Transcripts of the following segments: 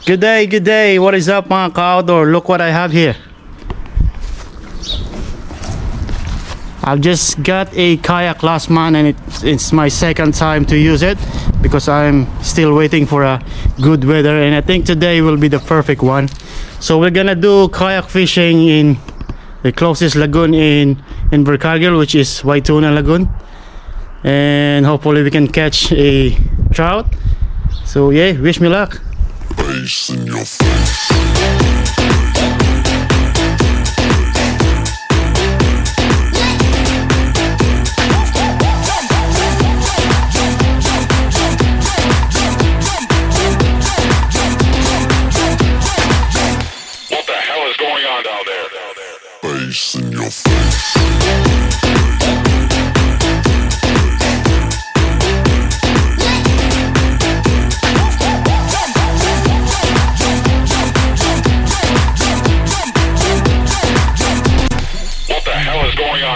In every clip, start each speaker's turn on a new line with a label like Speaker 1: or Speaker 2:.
Speaker 1: Good day, good day. What is up mga ka-outdoor? Look what I have here. I've just got a kayak last month and it's my second time to use it because I'm still waiting for a good weather, and I think today will be the perfect one. So we're gonna do kayak fishing in the closest lagoon in Veer, which is Waituna Lagoon, and hopefully we can catch a trout. So yeah, wish me luck.
Speaker 2: Face in your face.
Speaker 3: What the hell is going on down there?
Speaker 2: Face in your face.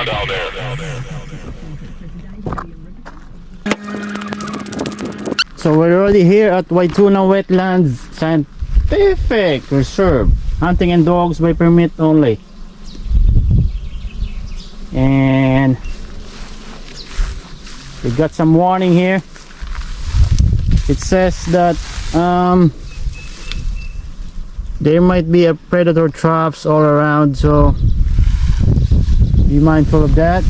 Speaker 3: Down there.
Speaker 1: So we're already here at Waituna Wetlands Scientific Reserve. Hunting and dogs by permit only. And we got some warning here. It says that there might be a predator traps all around, so be mindful of that.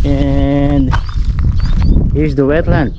Speaker 1: And here's the wetland.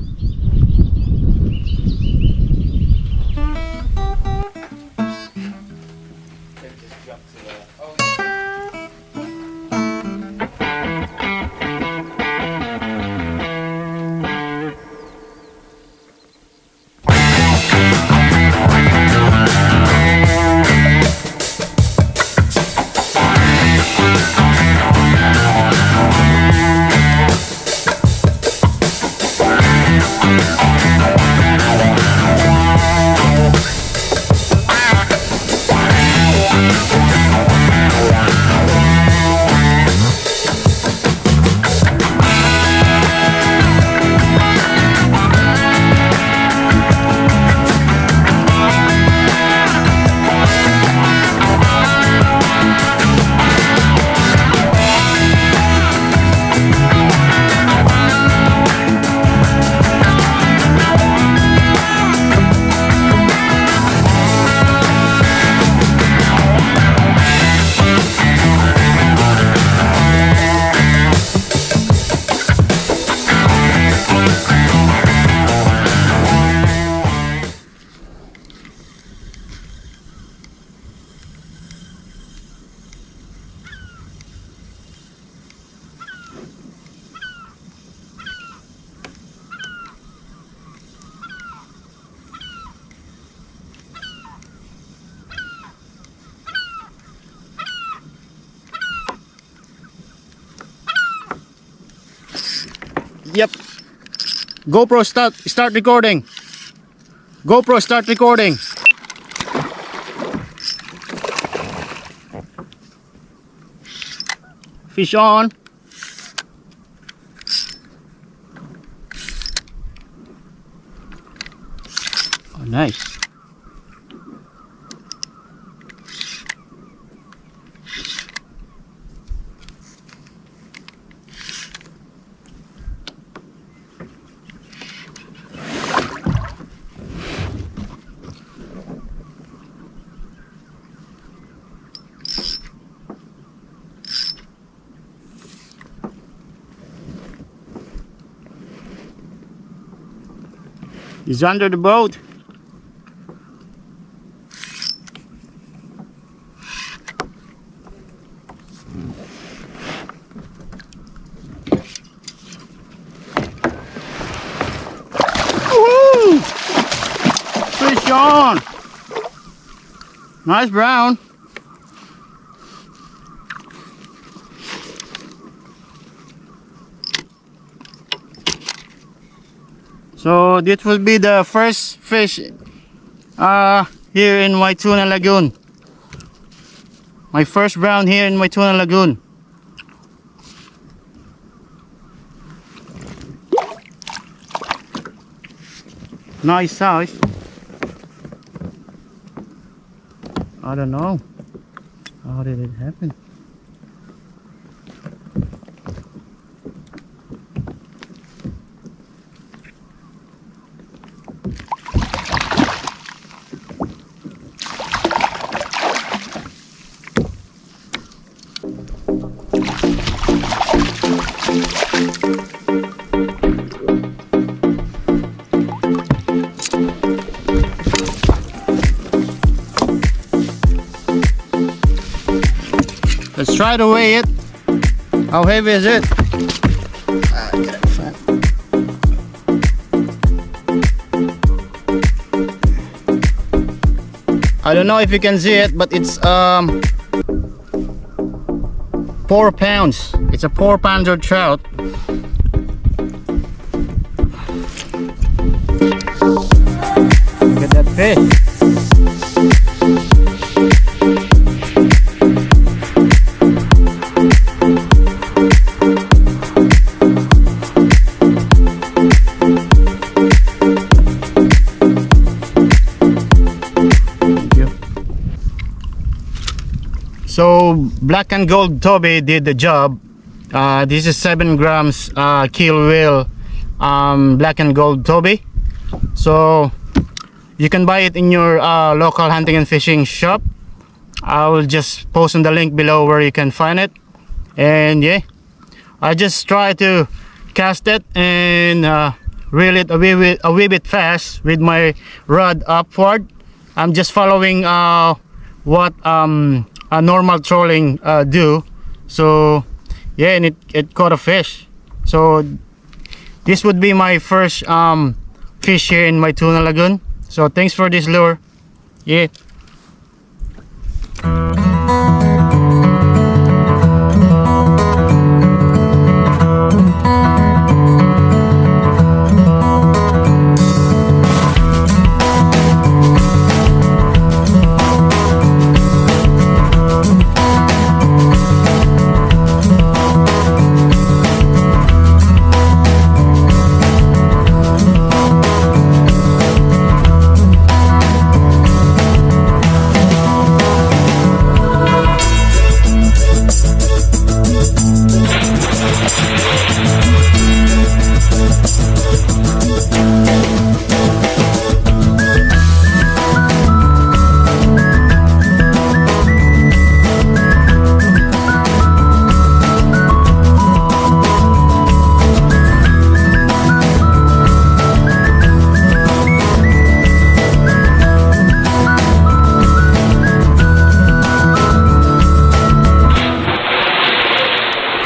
Speaker 1: Yep. GoPro start recording. GoPro start recording. Fish on. Oh, nice. He's under the boat. Woo! Fish on. Nice brown. So this will be the first fish here in Waituna Lagoon. My first brown here in Waituna Lagoon. Nice size. I don't know. How did it happen? Let's try to weigh it. How heavy is it? I don't know if you can see it, but it's 4 pounds. It's a 4-pounder trout. Look at that fish. So black and gold Toby did the job. This is 7 grams kill whale black and gold Toby. So you can buy it in your local hunting and fishing shop. I will just post on the link below where you can find it. And yeah, I just try to cast it and reel it a wee bit fast with my rod upward. I'm just following what a normal trolling do. So yeah, and it caught a fish. So this would be my first fish here in my tuna lagoon. So thanks for this lure. Yeah.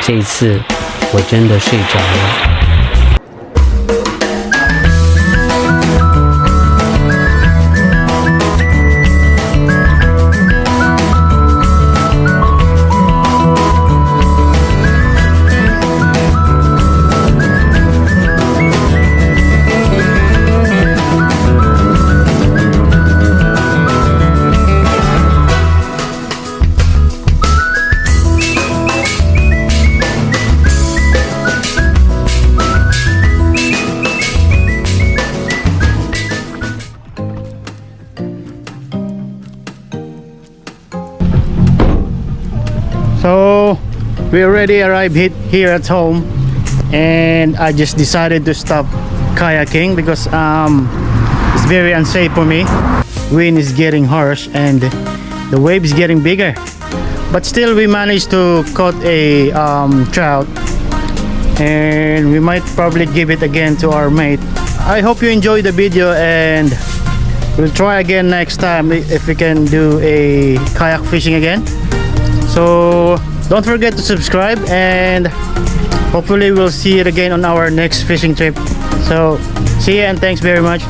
Speaker 4: 这一次我真的睡着了。
Speaker 1: So we already arrived here at home, and I just decided to stop kayaking because it's very unsafe for me. Wind is getting harsh and the wave is getting bigger, but still we managed to caught a trout, and we might probably give it again to our mate. I hope you enjoyed the video, and we'll try again next time if we can do a kayak fishing again. So don't forget to subscribe, and hopefully we'll see you again on our next fishing trip. So see you, and thanks very much.